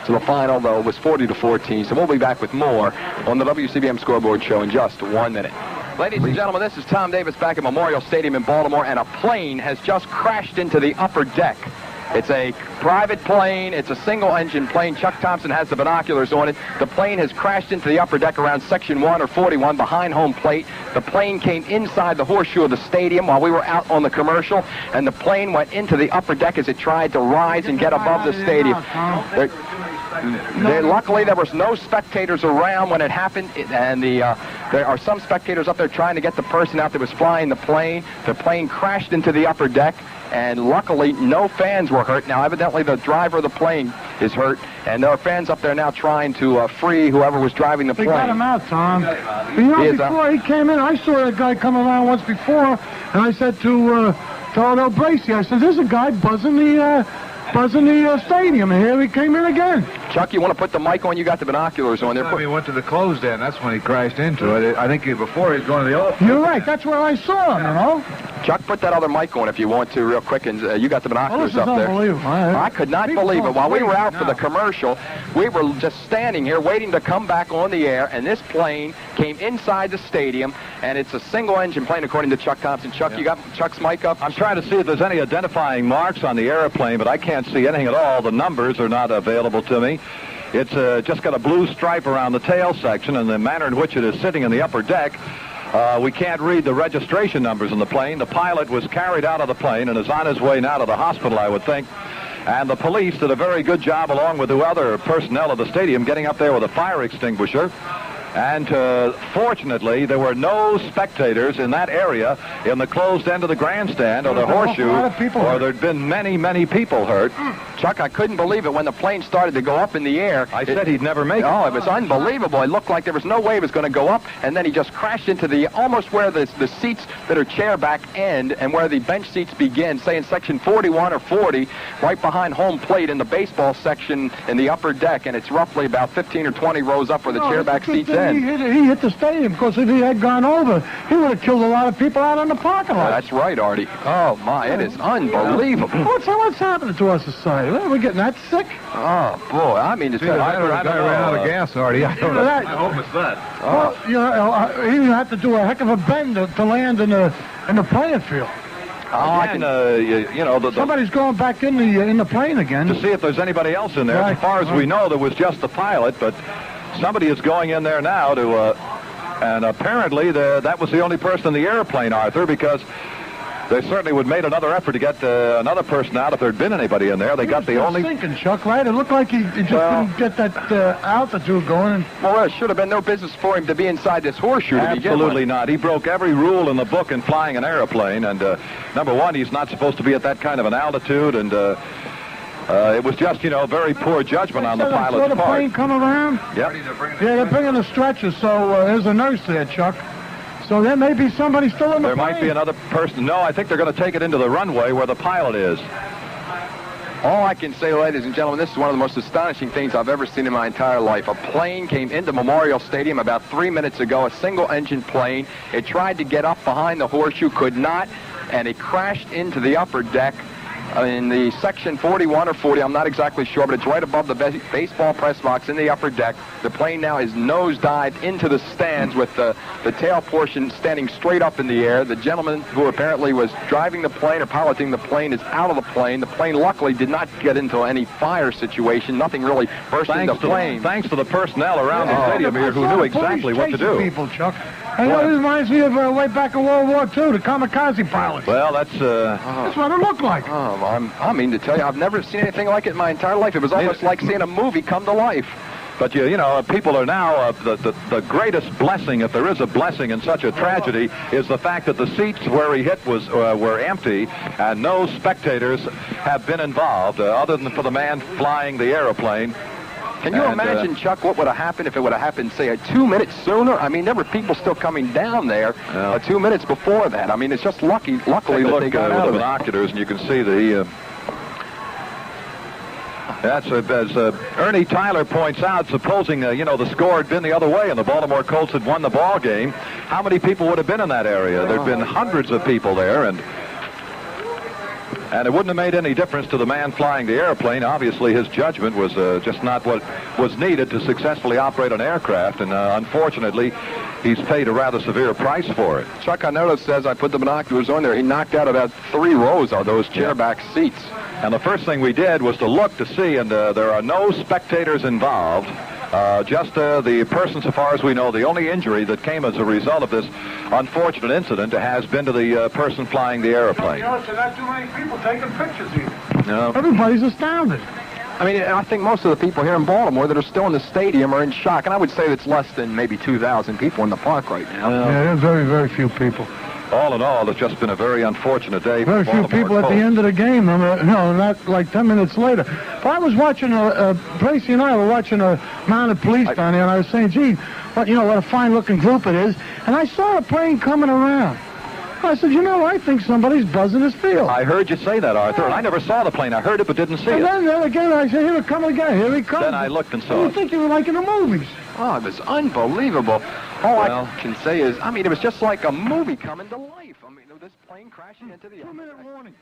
So the final, though, was 40-14. So we'll be back with more on the WCBM Scoreboard Show in just 1 minute. Ladies and gentlemen, this is Tom Davis back at Memorial Stadium in Baltimore, and a plane has just crashed into the upper deck. It's a private plane. It's a single-engine plane. Chuck Thompson has the binoculars on it. The plane has crashed into the upper deck around Section 1 or 41 behind home plate. The plane came inside the horseshoe of the stadium while we were out on the commercial, and the plane went into the upper deck as it tried to rise and get above the stadium. Luckily, there was no spectators around when it happened, and there are some spectators up there trying to get the person out that was flying the plane. The plane crashed into the upper deck, and luckily, no fans were hurt. Now, evidently, the driver of the plane is hurt, and there are fans up there now trying to free whoever was driving the plane. They got him out, Tom. Before he came in, I saw that guy come around once before, and I said to Otto Bracey, I said, there's a guy buzzing the stadium, and here he came in again. Chuck, you want to put the mic on? You got the binoculars on there. He went to the closed end. That's when he crashed into it. I think before he was going to the open. You're right. That's where I saw him, you know. Chuck, put that other mic on if you want to real quick, and you got the binoculars up there. Unbelievable. I could not believe it. While we were out for the commercial, we were just standing here waiting to come back on the air, and this plane came inside the stadium, and it's a single-engine plane, according to Chuck Thompson. Chuck, you got Chuck's mic up? I'm trying to see if there's any identifying marks on the airplane, but I can't see anything at all. The numbers are not available to me. It's just got a blue stripe around the tail section, and the manner in which it is sitting in the upper deck, we can't read the registration numbers in the plane. The pilot was carried out of the plane and is on his way now to the hospital, I would think. And the police did a very good job, along with the other personnel of the stadium, getting up there with a fire extinguisher. And fortunately, there were no spectators in that area in the closed end of the grandstand or the horseshoe, or there'd been many, many people hurt. Chuck, I couldn't believe it when the plane started to go up in the air. I said he'd never make it. Oh, it was unbelievable. It looked like there was no way it was going to go up, and then he just crashed into the almost where the seats that are chair back end and where the bench seats begin, say in section 41 or 40, right behind home plate in the baseball section in the upper deck, and it's roughly about 15 or 20 rows up where the chair back seats end. He hit the stadium, because if he had gone over, he would have killed a lot of people out in the parking lot. That's right, Artie. Oh, my, it is unbelievable. What's happening to our society? We're getting that sick? Oh, boy, I mean, it's I ran out of gas, Artie. I hope it's that. Well, he had to do a heck of a bend to land in the playing field. Somebody's going back in the plane again. To see if there's anybody else in there. Right. As far as we know, there was just the pilot, but somebody is going in there now and apparently that was the only person in the airplane, Arthur, because they certainly would have made another effort to get another person out if there'd been anybody in there. They got the only... sinking, Chuck, right? It looked like he just couldn't get that altitude going. Well, there should have been no business for him to be inside this horseshoe to begin with. Absolutely not. He broke every rule in the book in flying an airplane, and number one, he's not supposed to be at that kind of an altitude, and it was just, very poor judgment on the pilot's part. Saw the plane come around? Yep. Yeah, they're bringing a stretcher, so there's a nurse there, Chuck. So there may be somebody still in the plane. There might be another person. No, I think they're going to take it into the runway where the pilot is. All I can say, ladies and gentlemen, this is one of the most astonishing things I've ever seen in my entire life. A plane came into Memorial Stadium about 3 minutes ago, a single-engine plane. It tried to get up behind the horseshoe, could not, and it crashed into the upper deck in the section 41 or 40, I'm not exactly sure, but it's right above the baseball press box in the upper deck. The plane now is nosedived into the stands with the tail portion standing straight up in the air. The gentleman who apparently was driving the plane or piloting the plane is out of the plane. The plane luckily did not get into any fire situation. Nothing really burst into the plane. Thanks to the personnel around the stadium here who knew exactly what to do. People, Chuck. And it reminds me of way back in World War II, the kamikaze pilots. Well, that's what it looked like. I mean to tell you, I've never seen anything like it in my entire life. It was almost like seeing a movie come to life. But, people are now, the greatest blessing, if there is a blessing in such a tragedy, is the fact that the seats where he hit were empty, and no spectators have been involved, other than for the man flying the airplane. Can you imagine, Chuck, what would have happened if it would have happened, say, 2 minutes sooner? I mean, there were people still coming down there 2 minutes before that. I mean, it's just luckily that they got out with of the binoculars, and you can see the... That's as Ernie Tyler points out, supposing, the score had been the other way and the Baltimore Colts had won the ball game, how many people would have been in that area? There'd been hundreds of people there, and And it wouldn't have made any difference to the man flying the airplane. Obviously, his judgment was just not what was needed to successfully operate an aircraft, and unfortunately, he's paid a rather severe price for it. Chuck, I noticed as I put the binoculars on there, he knocked out about 3 rows of those chairback seats. And the first thing we did was to look to see, and there are no spectators involved. Just the person, so far as we know, the only injury that came as a result of this unfortunate incident has been to the person flying the airplane. There's not too many people taking pictures either. No. Everybody's astounded. I mean, I think most of the people here in Baltimore that are still in the stadium are in shock, and I would say it's less than maybe 2,000 people in the park right now. Yeah, there's very, very few people. All in all, it's just been a very unfortunate day for Very few Baltimore people Colts. at the end of the game. No, not like 10 minutes later. But I was watching, Tracy and I were watching a mounted police down there, and I was saying, gee, what a fine-looking group it is. And I saw a plane coming around. I said, I think somebody's buzzing this field. I heard you say that, Arthur, and I never saw the plane. I heard it but didn't see and it. then again, I said, here it comes again. Here he comes. Then I looked and saw You it. think you were like in the movies. Oh, it was unbelievable. All Well, I can say is, it was just like a movie coming to life. I mean, this plane crashing into the... 2-minute warning.